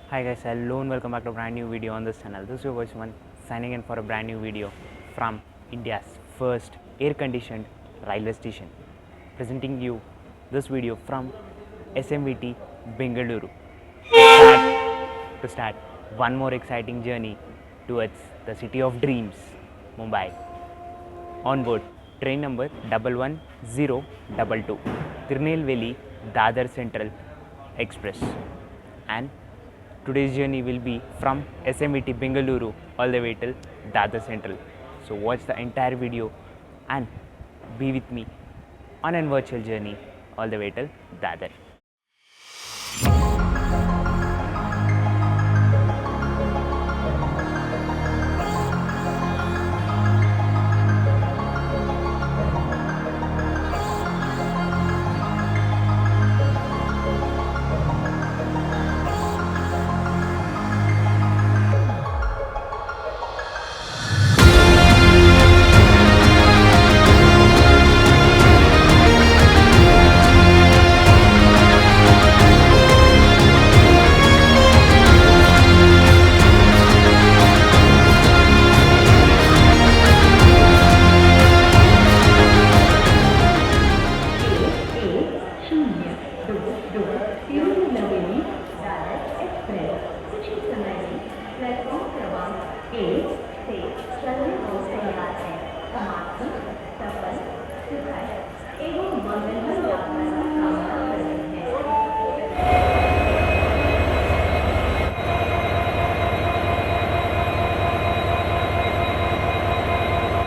Hi guys, hello and welcome back to a brand new video on this channel. This is your voice one signing in for a brand new video from India's first air-conditioned railway station. Presenting you this video from SMVT Bengaluru. To start one more exciting journey towards the city of dreams, Mumbai. On board train number 11022, Tirunelveli Dadar Central Express, and today's journey will be from SMVT Bengaluru all the way till Dadar Central. So watch the entire video and be with me on a virtual journey all the way till Dadar.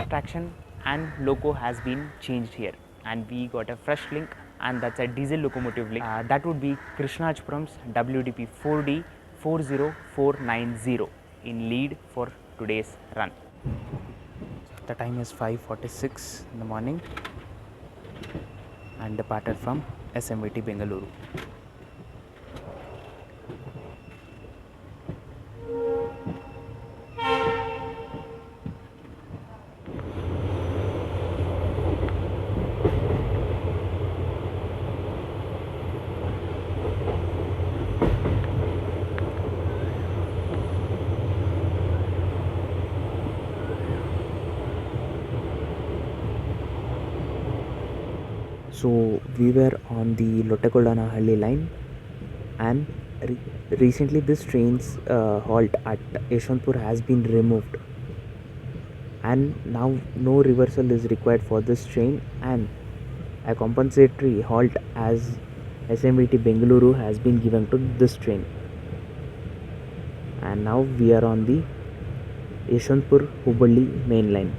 Traction and loco has been changed here, and we got a fresh link, and that's a diesel locomotive link. That would be Krishnajpuram's WDP 4D 40490 in lead for today's run. The time is 5:46 in the morning and departed from SMVT Bengaluru. So we were on the Lottakoldanahalli line, and recently this train's halt at Yeshwanthpur has been removed, and now no reversal is required for this train, and a compensatory halt as SMVT Bengaluru has been given to this train. And now we are on the Yeshwanthpur Hubballi main line.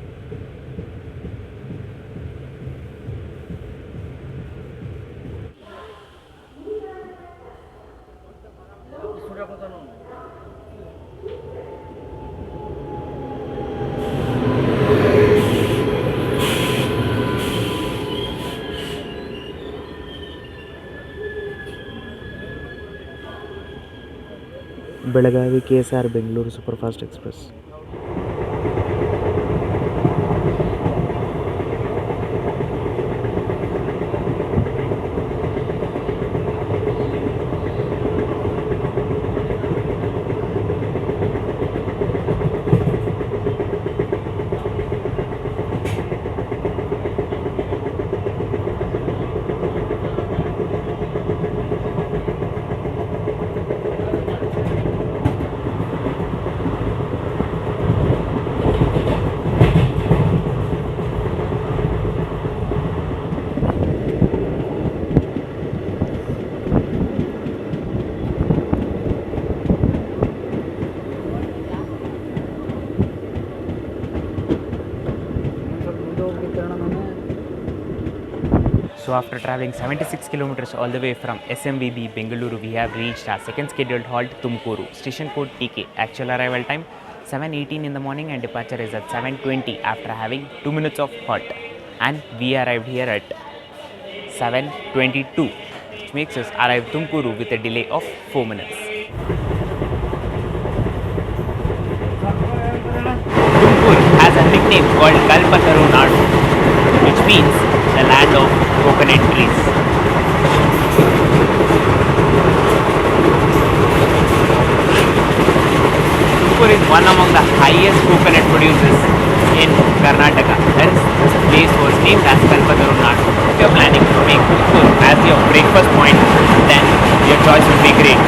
Belagavi KSR Bengaluru Superfast Express. So after traveling 76 kilometers all the way from SMVB Bengaluru, we have reached our second scheduled halt, Tumkuru. Station code TK. Actual arrival time 7:18 in the morning and departure is at 7:20 after having 2 minutes of halt. And we arrived here at 7:22, which makes us arrive Tumkuru with a delay of 4 minutes. Tumkuru has a nickname called Kalpataru Nadu, which means the land of coconut trees. Bengaluru is one among the highest coconut producers in Karnataka. Hence, this place was named as Kalpataru Nadu. If you are planning to make Tumkur as your breakfast point, then your choice would be great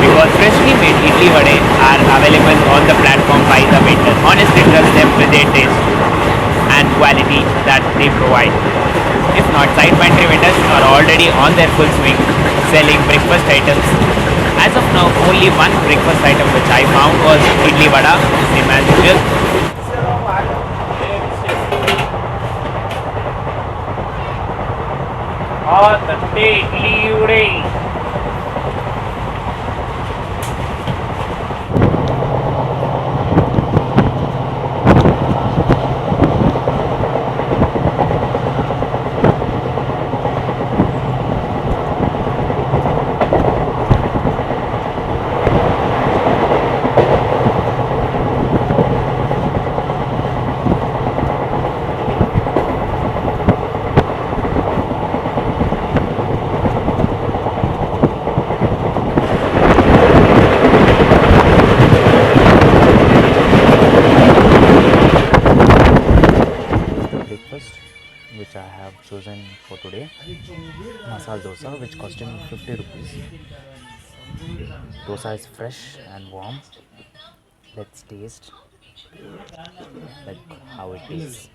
because freshly made idli vade are available on the platform by the vendor. Honestly, trust them with their taste and quality that they provide. If not, side pantry vendors are already on their full swing selling breakfast items. As of now, only one breakfast item which I found was idli vada, same as usual. idli vade. Which I have chosen for today, masala dosa, which costing 50 rupees. Dosa is fresh and warm. Let's taste like how it is.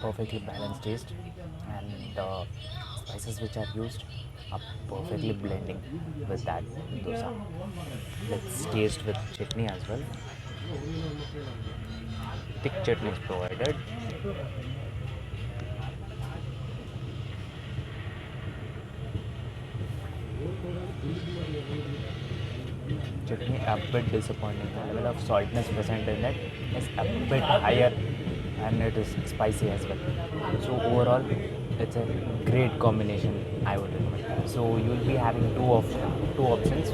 Perfectly balanced taste, and the spices which are used are perfectly blending with that dosa. Let's taste with chutney as well. Thick chutney is provided. Chutney a bit disappointing. The level of saltness present in it is a bit higher, and it is spicy as well. So overall, it's a great combination, I would recommend. So you will be having two options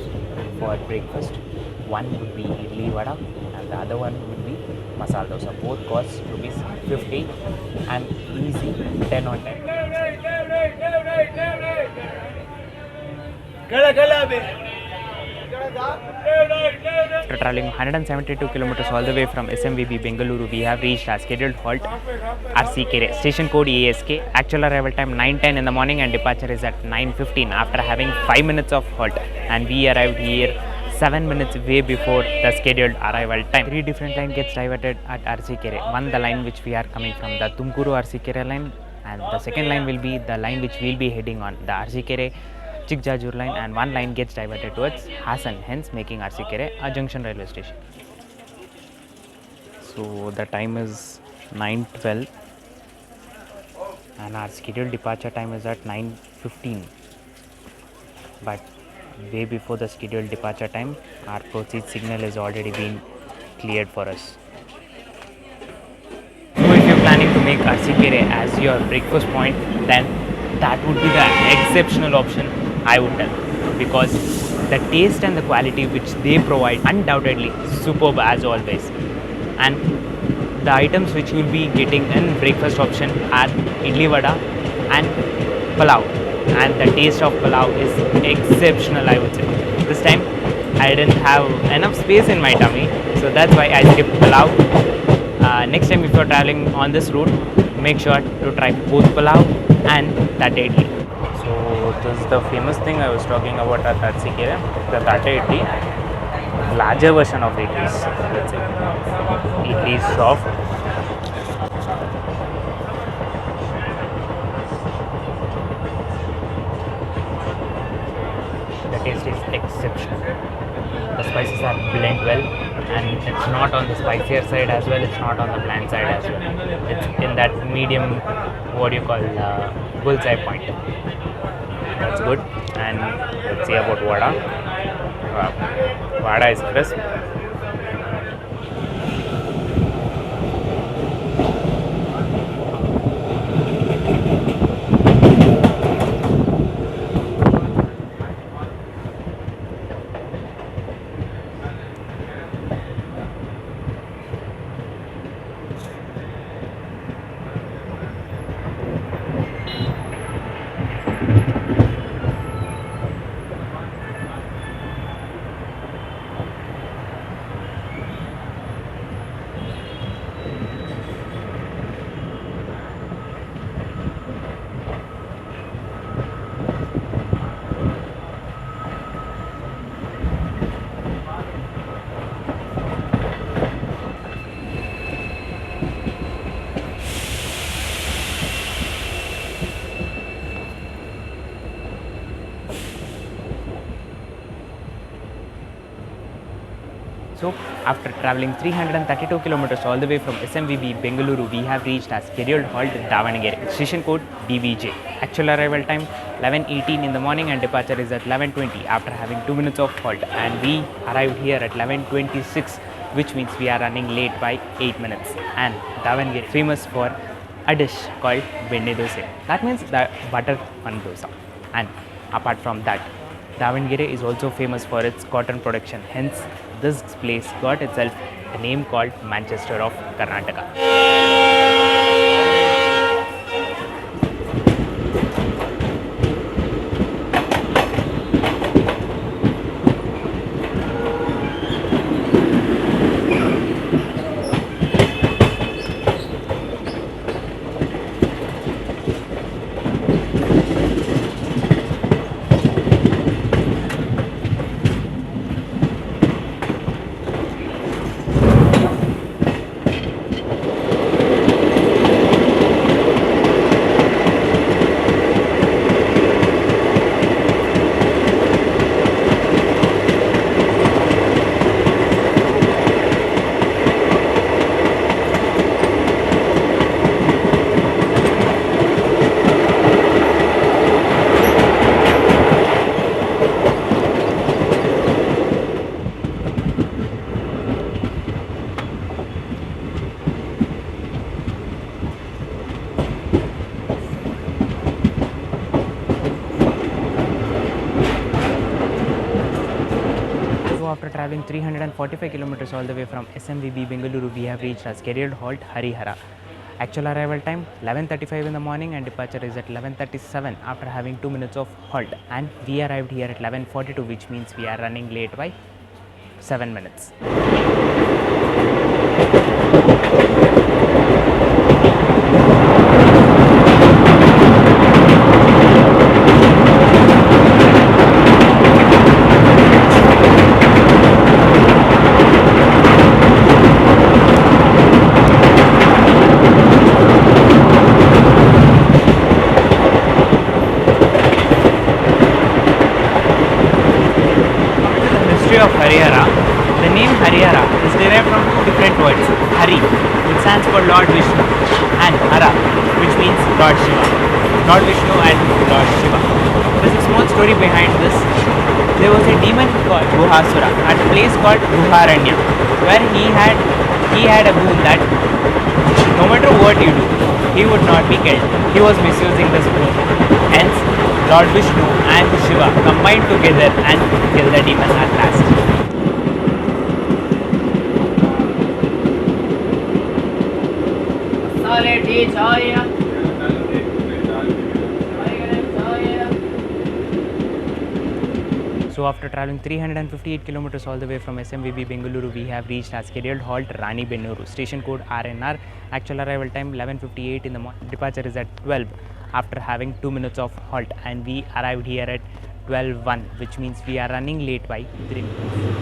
for breakfast. One would be idli vada, and the other one would be masala dosa. Both cost rupees 50 and easy 10 on 10. After traveling 172 kilometers all the way from SMVB Bengaluru, we have reached our scheduled halt IRCTC. Station code ASK. Actual arrival time 9:10 in the morning and departure is at 9:15 after having 5 minutes of halt, and we arrived here 7 minutes way before the scheduled arrival time. 3 different lines gets diverted at IRCTC. One, the line which we are coming from, the Tumkuru IRCTC line, and the second line will be the line which we will be heading on, the IRCTC Chikkajur line, and one line gets diverted towards Hassan, hence making IRCTC a junction railway station. So the time is 9:12 and our scheduled departure time is at 9:15, but way before the scheduled departure time, our proceed signal has already been cleared for us. So if you're planning to make IRCTC as your breakfast point, then that would be the exceptional option, I would tell, because the taste and the quality which they provide undoubtedly superb as always, and the items which you will be getting in breakfast option are idli vada and pulao, and the taste of pulao is exceptional, I would say. This time I didn't have enough space in my tummy, so that's why I skipped pulao. Next time if you're traveling on this route, make sure to try both pulao and that idli. So this is the famous thing I was talking about at IRCTC, the Tata idli, larger version of idlis. Let's say idli is soft, the taste is exceptional. The spices are blend well, and it's not on the spicier side as well, it's not on the bland side as well. It's in that medium, what do you call, bullseye point. That's good. And let's see about vada. Vada is crisp. So after traveling 332 kilometers all the way from SMVB Bengaluru, we have reached our scheduled halt Davanagere. Station code DVJ. Actual arrival time 11:18 in the morning and departure is at 11:20 after having 2 minutes of halt, and we arrived here at 11:26, which means we are running late by 8 minutes. And Davanagere famous for a dish called benne dosa. That means the butter on dosa. And apart from that, Davanagere is also famous for its cotton production. Hence, this place got itself a name called Manchester of Karnataka. After traveling 345 kilometers all the way from SMVB Bengaluru, we have reached our scheduled halt Harihara. Actual arrival time 11:35 in the morning and departure is at 11:37 after having 2 minutes of halt, and we arrived here at 11:42, which means we are running late by 7 minutes. Of Harihara. The name Harihara is derived from two different words. Hari, which stands for Lord Vishnu, and Hara, which means Lord Shiva. Lord Vishnu and Lord Shiva. There's a small story behind this. There was a demon called Guhasura at a place called Guharanya, where he had a boon that no matter what you do, he would not be killed. He was misusing this boon. Hence, Lord Vishnu and Shiva combined together and killed the demon at last. So after traveling 358 kilometers all the way from SMVB Bengaluru, we have reached our scheduled halt Rani Bennuru. Station code RNR. Actual arrival time 11:58 in the morning. Departure is at 12 after having 2 minutes of halt, and we arrived here at 12:01, which means we are running late by 3 minutes.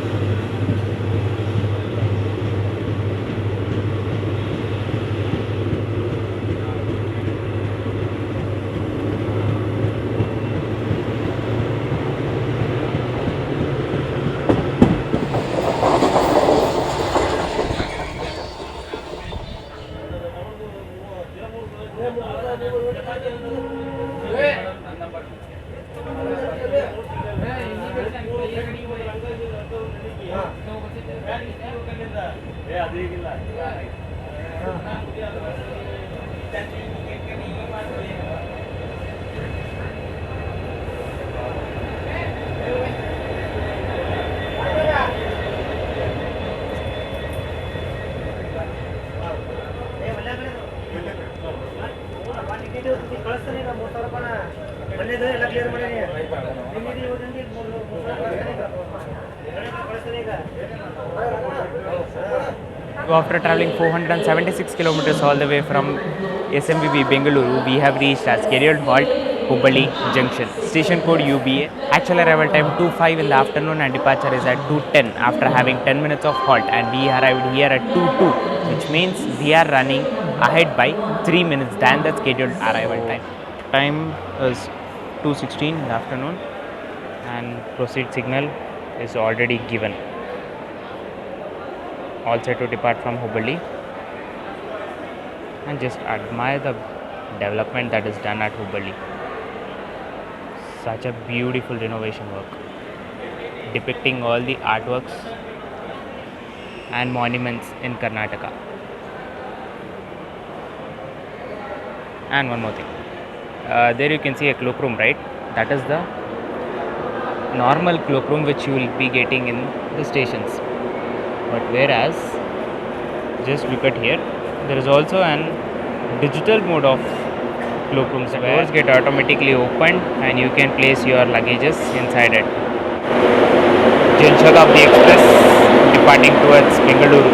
So after traveling 476 kilometers all the way from SMVB Bengaluru, we have reached our scheduled halt Hubballi Junction. Station code UBA. Actual arrival time 2:05 in the afternoon and departure is at 2:10 after having 10 minutes of halt, and we arrived here at 2:02, which means we are running ahead by 3 minutes than the scheduled arrival time. Time is 2:16 in the afternoon and proceed signal is already given. all set to depart from Hubballi, and just admire the development that is done at Hubballi. Such a beautiful renovation work depicting all the artworks and monuments in Karnataka. And one more thing, there you can see a cloakroom, right? That is the normal cloakroom which you will be getting in the stations. But whereas, just look at here, there is also an digital mode of cloakrooms. The doors get automatically opened and you can place your luggages inside it. Janshadabdi Express departing towards Bengaluru.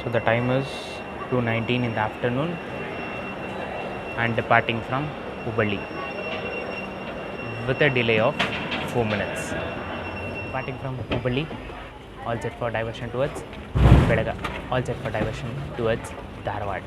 So the time is 2:19 in the afternoon and departing from Hubballi with a delay of 4 minutes. Departing from Hubballi, all set for diversion towards Bedaga, all set for diversion towards Dharwad.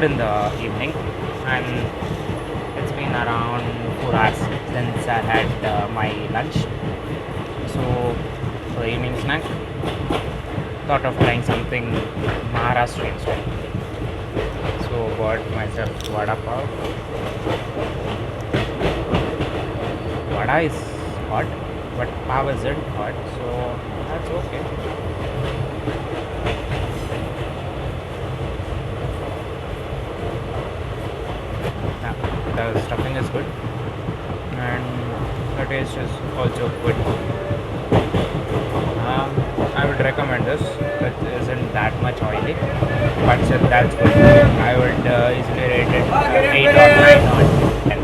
4 in the evening, and it's been around 4 hours since I had my lunch. So for the evening snack, thought of trying something Maharashtrian style. So bought myself vada pav. Vada is hot, but pav isn't hot, so that's okay. The stuffing is good and the taste is also good. I would recommend this. It isn't that much oily, but still that's good. I would easily rate it 8 or 9 on 10.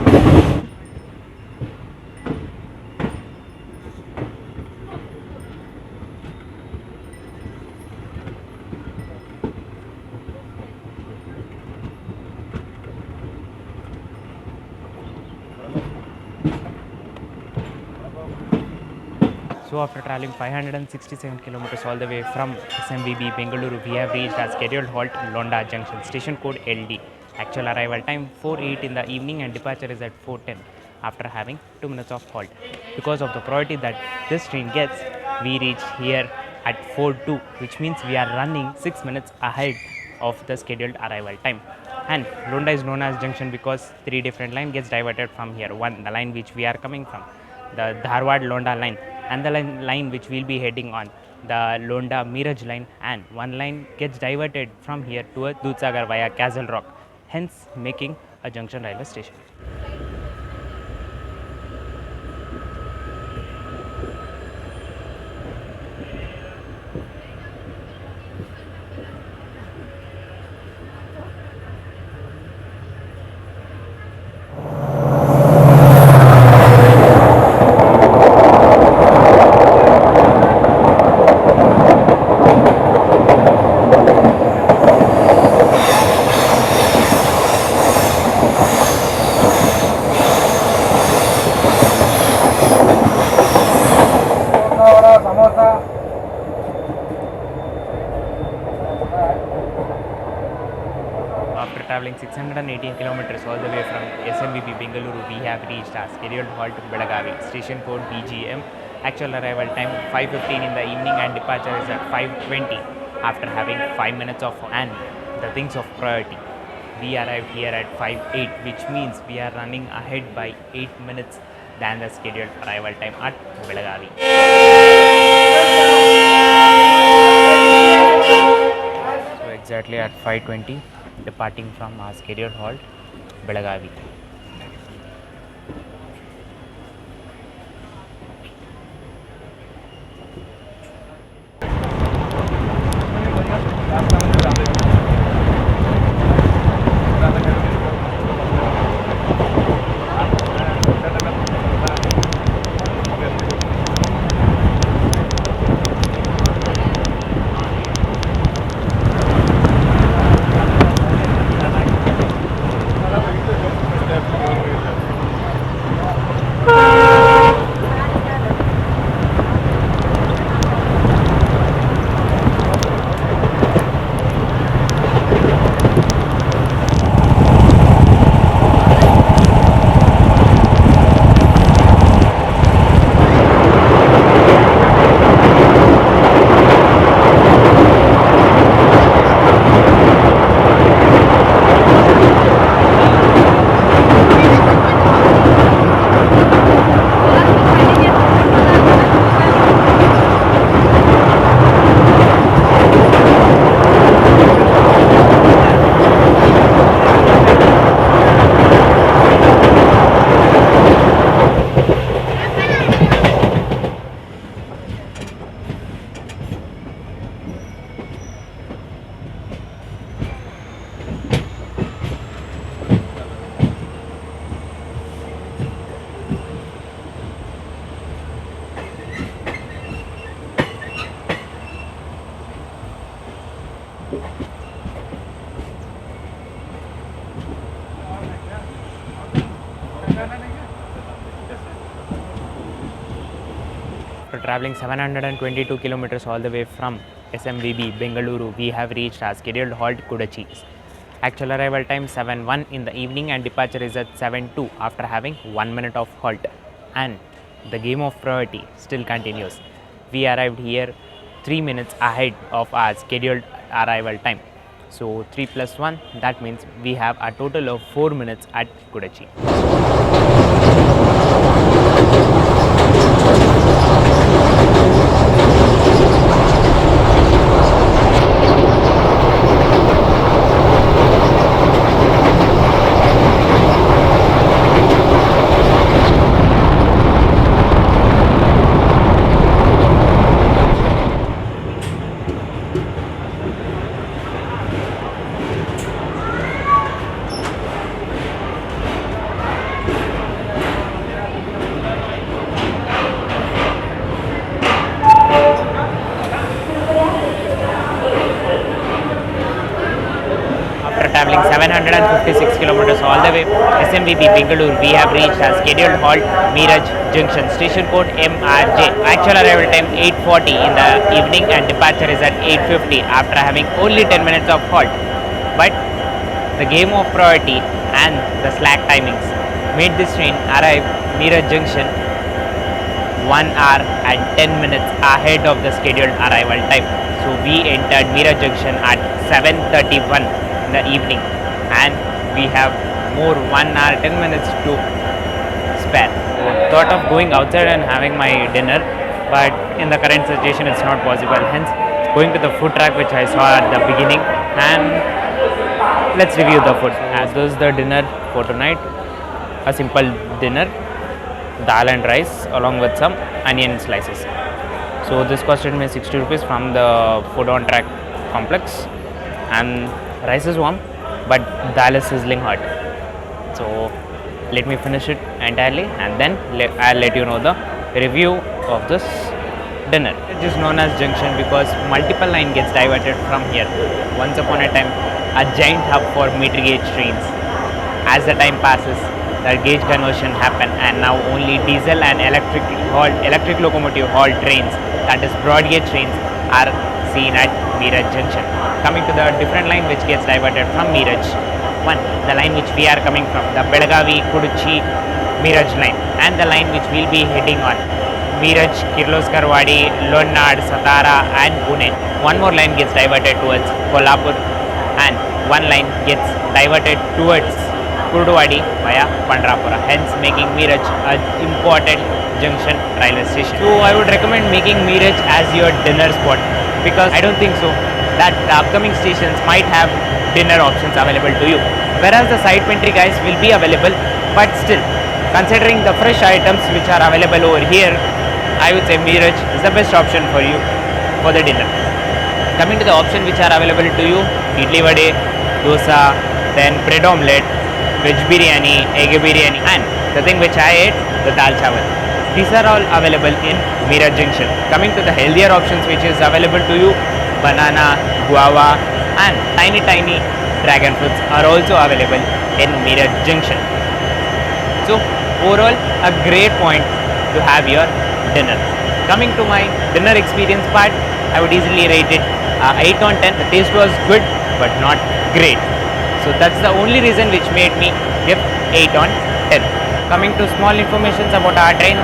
So after traveling 567 kilometers all the way from SMVB Bengaluru, we have reached our scheduled halt Londa Junction, station code LD. Actual arrival time 4:08 in the evening and departure is at 4:10 after having 2 minutes of halt. Because of the priority that this train gets, we reach here at 4:02, which means we are running 6 minutes ahead of the scheduled arrival time. And Londa is known as junction because 3 different lines gets diverted from here. One, the line which we are coming from, the Dharwad Londa line, and the line which we'll be heading on, the Londa Miraj line, and one line gets diverted from here to a Dudhsagar via Castle Rock, hence making a junction railway station. After traveling 618 kilometers all the way from SMVB Bengaluru, we have reached our scheduled halt Belagavi, station code BGM. Actual arrival time 5:15 in the evening and departure is at 5:20 after having 5 minutes of. And the things of priority, we arrived here at 5:08, which means we are running ahead by 8 minutes than the scheduled arrival time at Belagavi. So exactly at 5:20, departing from our scheduled halt Belagavi. After traveling 722 kilometers all the way from SMVB Bengaluru, we have reached our scheduled halt Kudachi, Actual arrival time 7:01 in the evening and departure is at 7:02 after having 1 minute of halt. And the game of priority still continues. We arrived here 3 minutes ahead of our scheduled arrival time. So 3 plus 1, that means we have a total of 4 minutes at Kudachi. Traveling 756 kilometers all the way SMVP Bengaluru, we have reached our scheduled halt Miraj Junction, station code MRJ. Actual arrival time 8:40 in the evening and departure is at 8:50 after having only 10 minutes of halt. But the game of priority and the slack timings made this train arrive Miraj Junction 1 hour and 10 minutes ahead of the scheduled arrival time. So we entered Miraj Junction at 7:31 in the evening and we have more 1 hour 10 minutes to spare. Thought of going outside and having my dinner, but in the current situation it's not possible, hence going to the food truck which I saw at the beginning, and let's review the food. As this is the dinner for tonight, a simple dinner, dal and rice along with some onion slices. So this costed me 60 rupees from the food on track complex, and rice is warm but dal is sizzling hot. So let me finish it entirely and then I'll let you know the review of this dinner. It is known as junction because multiple line gets diverted from here. Once upon a time a giant hub for meter gauge trains. As the time passes, the gauge conversion happened and now only diesel and electric locomotive hauled trains, that is broad gauge trains, are seen at Miraj Junction. Coming to the different line which gets diverted from Miraj. One, the line which we are coming from, the Belagavi Kuduchi Miraj line, and the line which we will be heading on, Miraj, Kirloskarwadi, Lonnad, Satara and Pune. One more line gets diverted towards Kolhapur and one line gets diverted towards Kurdwadi via Pandrapura, hence making Miraj an important junction railway station. So I would recommend making Miraj as your dinner spot, because I don't think so that the upcoming stations might have dinner options available to you, whereas the side pantry guys will be available, but still considering the fresh items which are available over here, I would say Miraj is the best option for you for the dinner. Coming to the option which are available to you, idli vade, dosa, then bread omelette, veg biryani, egg biryani, and the thing which I ate, the dal chawal. These are all available in Miraj Junction. Coming to the healthier options which is available to you, banana, guava and tiny dragon fruits are also available in Miraj Junction. So overall a great point to have your dinner. Coming to my dinner experience part, I would easily rate it 8 on 10. The taste was good but not great. So that's the only reason which made me give 8 on 10. Coming to small informations about our train,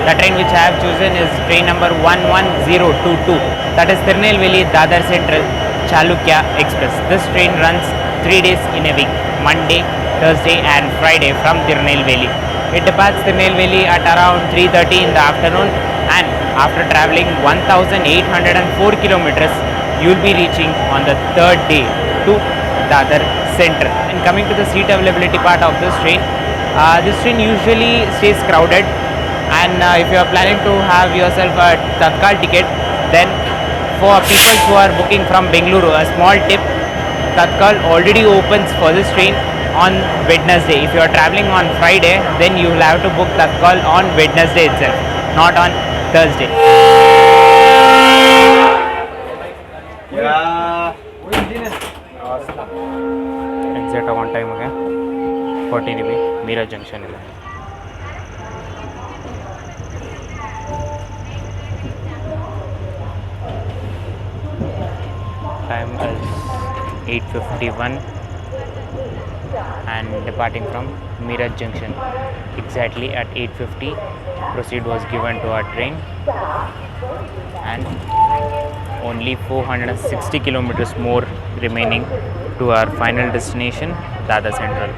the train which I have chosen is train number 11022, that is Tirunelveli Dadar Central Chalukya Express. This train runs 3 days in a week, Monday, Thursday and Friday from Tirunelveli. It departs Tirunelveli at around 3:30 in the afternoon, and after travelling 1804 kilometers, you will be reaching on the third day to Dadar Central. And coming to the seat availability part of this train usually stays crowded, and if you are planning to have yourself a Tatkal ticket, then for people who are booking from Bengaluru, a small tip, Tatkal already opens for this train on Wednesday. If you are travelling on Friday, then you will have to book Tatkal on Wednesday itself, not on Thursday. Exit on time again. 40 dB, Miraj Junction. Time is 8:51 and departing from Meerut Junction. Exactly at 8:50, proceed was given to our train, and only 460 kilometers more remaining to our final destination, Dadar Central.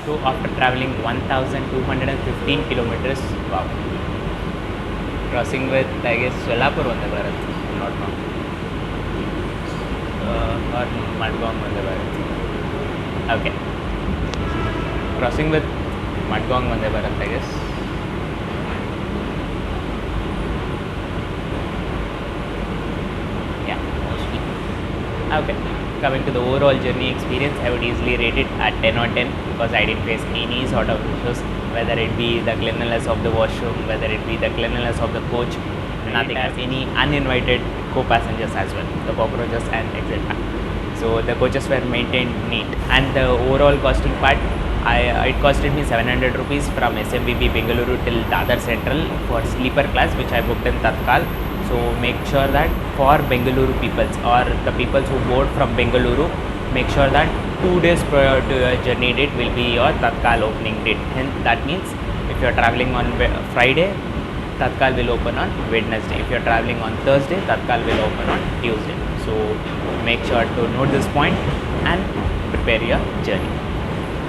So after traveling 1215 kilometers, wow, crossing with, I guess, Solapur Vande Bharat, if I'm not wrong, or Madgaon Vande Bharat. Okay, crossing with Madgaon Vande Bharat, I guess. Yeah, mostly. Okay, coming to the overall journey experience, I would easily rate it at 10 on 10 because I didn't face any sort of issues, whether it be the cleanliness of the washroom, whether it be the cleanliness of the coach. Nothing has any uninvited co-passengers as well, the cockroaches and etc. So the coaches were maintained neat, and the overall costing part, it costed me 700 rupees from SMBB Bengaluru till Dadar Central for sleeper class, which I booked in Tatkal. So make sure that for Bengaluru peoples or the peoples who board from Bengaluru, make sure that 2 days prior to your journey date will be your Tatkal opening date. Hence, that means if you are traveling on Friday, Tatkal will open on Wednesday. If you are traveling on Thursday, Tatkal will open on Tuesday. So make sure to note this point and prepare your journey.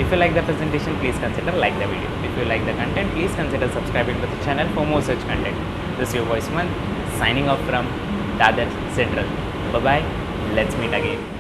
If you like the presentation, please consider like the video. If you like the content, please consider subscribing to the channel for more such content. This is your voice man signing off from Dadar Central. Bye bye. Let's meet again.